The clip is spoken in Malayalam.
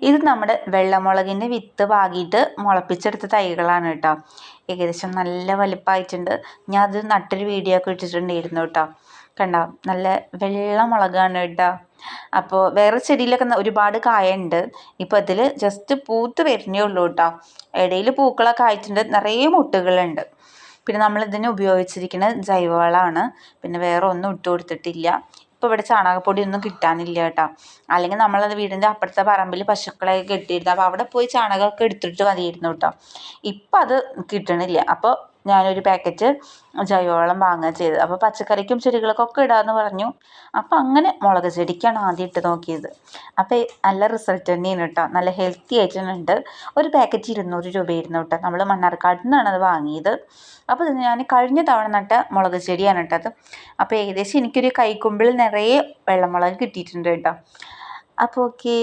ഇത് നമ്മുടെ വെള്ളമുളകിൻ്റെ വിത്ത് പാകിയിട്ട് മുളപ്പിച്ചെടുത്ത തൈകളാണ് കേട്ടോ. ഏകദേശം നല്ല വലിപ്പമായിട്ടുണ്ട്. ഞാൻ അത് നട്ടൊരു വീഡിയോ ഒക്കെ ഇട്ടിട്ടുണ്ടായിരുന്നു കേട്ടോ. കണ്ടോ, നല്ല വെള്ള മുളകാണ് കേട്ടോ. അപ്പോൾ വേറെ ചെടിയിലൊക്കെ ഒരുപാട് കായുണ്ട്. ഇപ്പോൾ അതിൽ ജസ്റ്റ് പൂത്ത് വരുന്നേ ഉള്ളൂ കേട്ടോ. ഇടയിൽ പൂക്കളൊക്കെ ആയിട്ടുണ്ട്, നിറയെ മുട്ടുകളുണ്ട്. പിന്നെ നമ്മളിതിന് ഉപയോഗിച്ചിരിക്കുന്നത് ജൈവവളമാണ്. പിന്നെ വേറെ ഒന്നും ഇട്ട് കൊടുത്തിട്ടില്ല. ഇപ്പോൾ ഇവിടെ ചാണകപ്പൊടി ഒന്നും കിട്ടാനില്ല കേട്ടോ. അല്ലെങ്കിൽ നമ്മളത് വീടിൻ്റെ അപ്പുറത്തെ പറമ്പിൽ പശുക്കളെ കെട്ടിയിരുന്നു. അപ്പോൾ അവിടെ പോയി ചാണകമൊക്കെ എടുത്തിട്ട് മതിയായിരുന്നു കേട്ടോ. ഇപ്പം അത് കിട്ടണില്ല. അപ്പോൾ ഞാനൊരു പാക്കറ്റ് ജൈവവളം വാങ്ങുക ചെയ്തത്. അപ്പോൾ പച്ചക്കറിക്കും ചെടികൾക്കൊക്കെ ഇടാമെന്ന് പറഞ്ഞു. അപ്പോൾ അങ്ങനെ മുളക് ചെടിക്കാണ് ആദ്യം ഇട്ട് നോക്കിയത്. അപ്പോൾ നല്ല റിസൾട്ട് തന്നെയാണ് കേട്ടോ. നല്ല ഹെൽത്തി ആയിട്ടുണ്ട്. ഒരു പാക്കറ്റ് 200 രൂപയായിരുന്നു കേട്ടോ. നമ്മൾ മണ്ണാർക്കാട് നിന്നാണ് അത് വാങ്ങിയത്. അപ്പോൾ ഇത് ഞാൻ കഴിഞ്ഞ തവണ നട്ട മുളക് ചെടിയാണ് കേട്ടത്. അപ്പോൾ ഏകദേശം എനിക്കൊരു കൈക്കുമ്പിൾ നിറയെ വെള്ളമുളക് കിട്ടിയിട്ടുണ്ട് കേട്ടോ. അപ്പോൾ ഓക്കേ.